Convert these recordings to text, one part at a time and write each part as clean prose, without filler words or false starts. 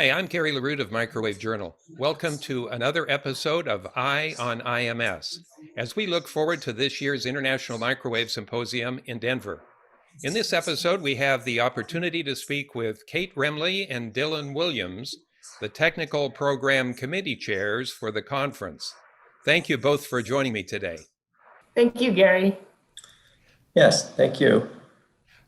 Hi, I'm Gary LaRue of Microwave Journal. Welcome to another episode of Eye on IMS, as we look forward to this year's International Microwave Symposium in Denver. In this episode, we have the opportunity to speak with Kate Remley and Dylan Williams, the Technical Program Committee Chairs for the conference. Thank you both for joining me today. Thank you, Gary. Yes, thank you.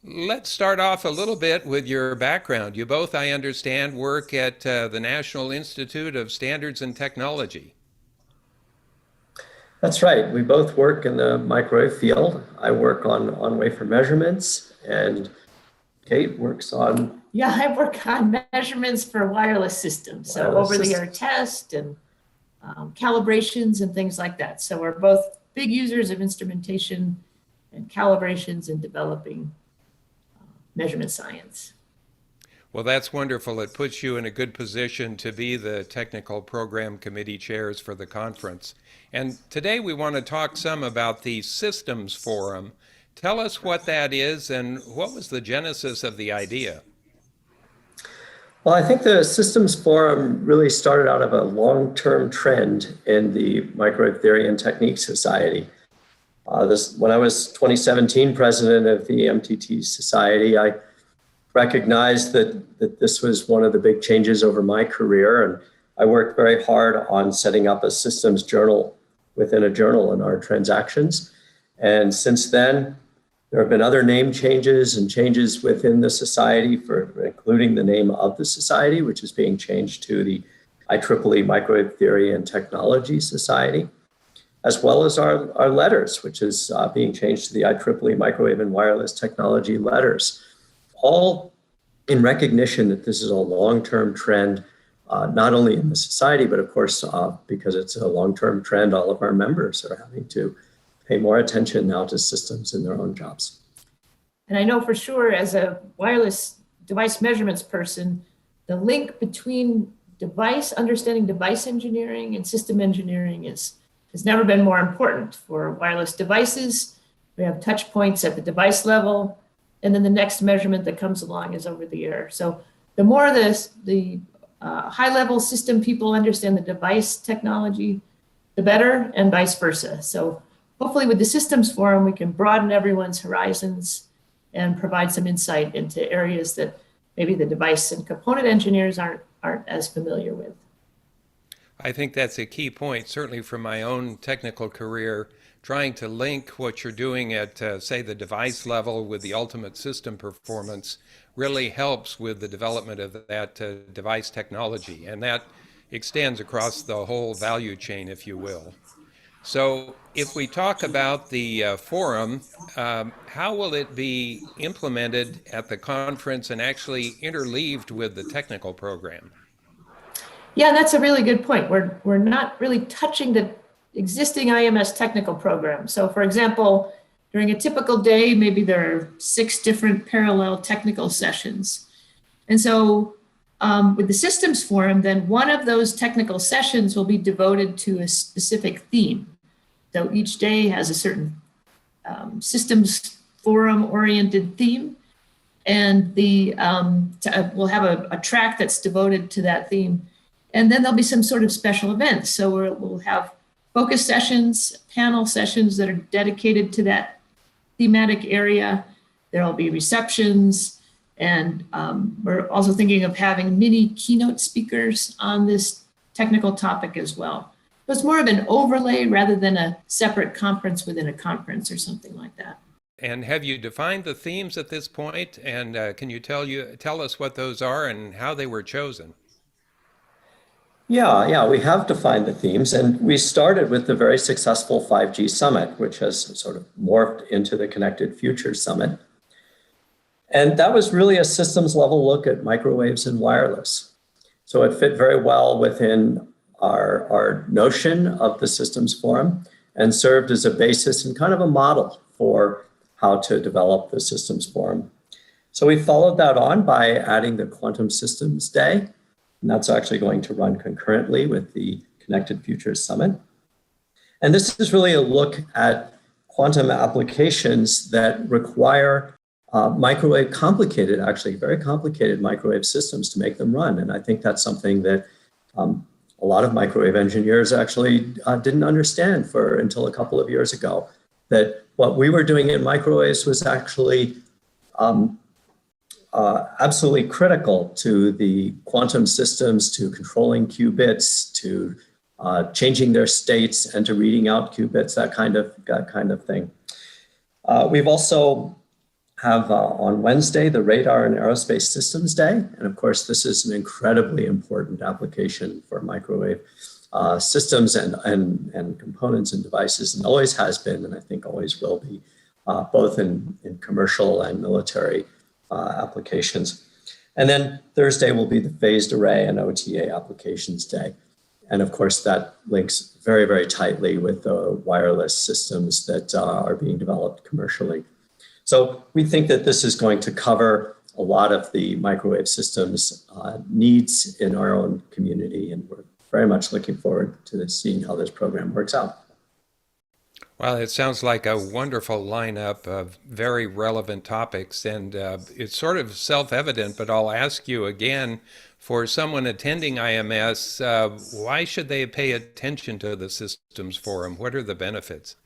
Let's start off a little bit with your background. You both, I understand, work at the National Institute of Standards and Technology. That's right. We both work in the microwave field. I work on wafer measurements, and Kate works on... Yeah, I work on measurements for wireless systems. So over-the-air test and calibrations and things like that. So we're both big users of instrumentation and calibrations and developing measurement science. Well, that's wonderful. It puts you in a good position to be the technical program committee chairs for the conference. And today we want to talk some about the Systems Forum. Tell us what that is and what was the genesis of the idea? Well, I think the Systems Forum really started out of a long-term trend in the Microwave Theory and Technique Society. When I was 2017 president of the MTT Society, I recognized that this was one of the big changes over my career, and I worked very hard on setting up a systems journal within a journal in our transactions. And since then, there have been other name changes and changes within the society, for including the name of the society, which is being changed to the IEEE Microwave Theory and Technology Society, as well as our letters, which is being changed to the IEEE Microwave and Wireless Technology letters, all in recognition that this is a long-term trend, not only in the society, but of course, because it's a long-term trend, all of our members are having to pay more attention now to systems in their own jobs. And I know for sure, as a wireless device measurements person, the link between understanding device engineering and system engineering has never been more important for wireless devices. We have touch points at the device level, and then the next measurement that comes along is over the air. So the more the high-level system people understand the device technology, the better, and vice versa. So hopefully with the Systems Forum, we can broaden everyone's horizons and provide some insight into areas that maybe the device and component engineers aren't as familiar with. I think that's a key point, certainly from my own technical career, trying to link what you're doing at, say, the device level with the ultimate system performance really helps with the development of that device technology. And that extends across the whole value chain, if you will. So if we talk about the forum, how will it be implemented at the conference and actually interleaved with the technical program? Yeah, that's a really good point. We're not really touching the existing IMS technical program. So for example, during a typical day, maybe there are 6 different parallel technical sessions. And so with the Systems Forum, then one of those technical sessions will be devoted to a specific theme. So each day has a certain Systems Forum oriented theme. And we'll have a track that's devoted to that theme. And then there'll be some sort of special events. So we'll have focus sessions, panel sessions that are dedicated to that thematic area. There'll be receptions. And we're also thinking of having mini keynote speakers on this technical topic as well. So it's more of an overlay rather than a separate conference within a conference or something like that. And have you defined the themes at this point? And can you tell us what those are and how they were chosen? Yeah, we have defined the themes, and we started with the very successful 5G Summit, which has sort of morphed into the Connected Future Summit. And that was really a systems level look at microwaves and wireless. So it fit very well within our notion of the Systems Forum and served as a basis and kind of a model for how to develop the Systems Forum. So we followed that on by adding the Quantum Systems Day. And that's actually going to run concurrently with the Connected Futures Summit. And this is really a look at quantum applications that require actually very complicated microwave systems to make them run. And I think that's something that a lot of microwave engineers actually didn't understand until a couple of years ago, that what we were doing in microwaves was actually absolutely critical to the quantum systems, to controlling qubits, to changing their states, and to reading out qubits, that kind of thing. We've also have on Wednesday the Radar and Aerospace Systems Day. And of course, this is an incredibly important application for microwave systems and components and devices, and always has been, and I think always will be, both in commercial and military applications. And then Thursday will be the Phased Array and OTA Applications Day. And of course, that links very, very tightly with the wireless systems that are being developed commercially. So we think that this is going to cover a lot of the microwave systems needs in our own community, and we're very much looking forward to seeing how this program works out. Well, it sounds like a wonderful lineup of very relevant topics, and it's sort of self-evident, but I'll ask you again, for someone attending IMS, why should they pay attention to the Systems Forum? What are the benefits?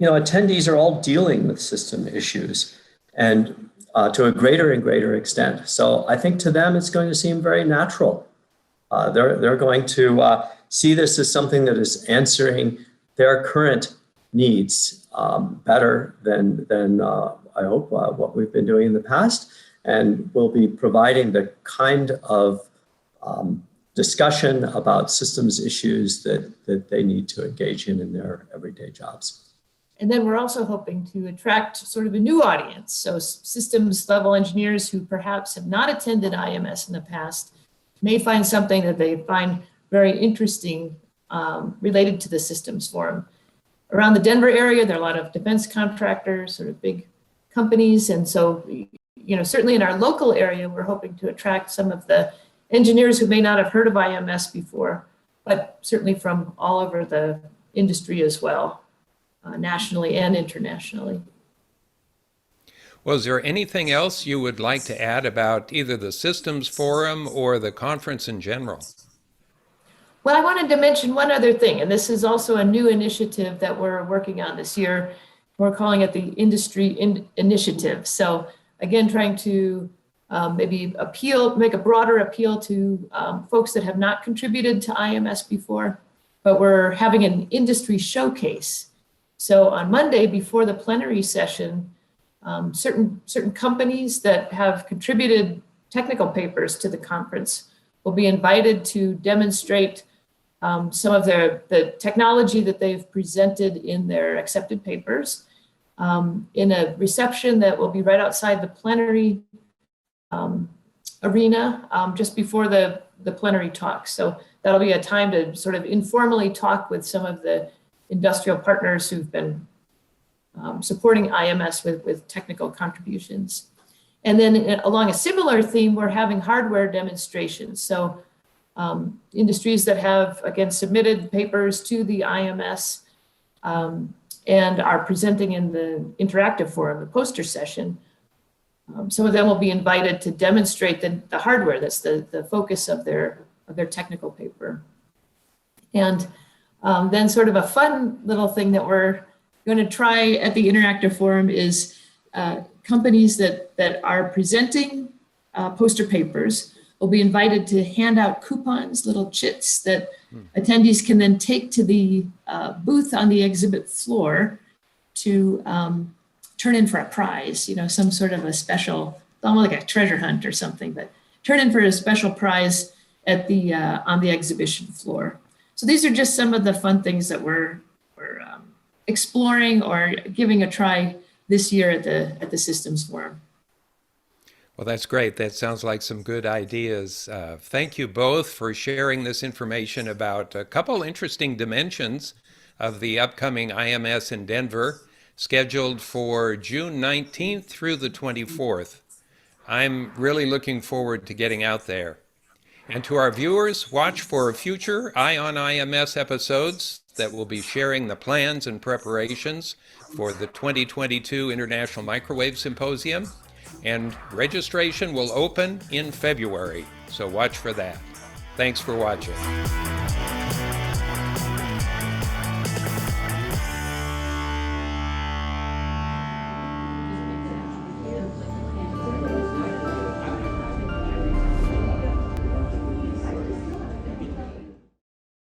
Attendees are all dealing with system issues, and to a greater and greater extent. So I think to them, it's going to seem very natural. They're going to see this as something that is answering their current needs better than I hope what we've been doing in the past, and will be providing the kind of discussion about systems issues that they need to engage in their everyday jobs. And then we're also hoping to attract sort of a new audience. So systems level engineers who perhaps have not attended IMS in the past may find something that they find very interesting related to the Systems Forum. Around the Denver area, there are a lot of defense contractors, sort of big companies. And so, certainly in our local area, we're hoping to attract some of the engineers who may not have heard of IMS before, but certainly from all over the industry as well. Nationally and internationally. Well, is there anything else you would like to add about either the Systems Forum or the conference in general? Well, I wanted to mention one other thing, and this is also a new initiative that we're working on this year. We're calling it the Industry Initiative. So again, trying to maybe make a broader appeal to folks that have not contributed to IMS before, but we're having an industry showcase. So on Monday, before the plenary session, certain companies that have contributed technical papers to the conference will be invited to demonstrate some of the technology that they've presented in their accepted papers in a reception that will be right outside the plenary arena just before the plenary talk. So that'll be a time to sort of informally talk with some of the industrial partners who've been supporting IMS with technical contributions. And then along a similar theme, we're having hardware demonstrations. So industries that have, again, submitted papers to the IMS and are presenting in the interactive forum, the poster session, some of them will be invited to demonstrate the hardware that's the focus of their technical paper. And then sort of a fun little thing that we're going to try at the interactive forum is companies that are presenting poster papers will be invited to hand out coupons, little chits that attendees can then take to the booth on the exhibit floor to turn in for a prize, some sort of a special, almost like a treasure hunt or something, but turn in for a special prize at on the exhibition floor. So these are just some of the fun things that we're exploring or giving a try this year at the Systems Forum. Well, that's great. That sounds like some good ideas. Thank you both for sharing this information about a couple interesting dimensions of the upcoming IMS in Denver, scheduled for June 19th through the 24th. I'm really looking forward to getting out there. And to our viewers, watch for future Eye on IMS episodes that will be sharing the plans and preparations for the 2022 International Microwave Symposium. And registration will open in February, so watch for that. Thanks for watching.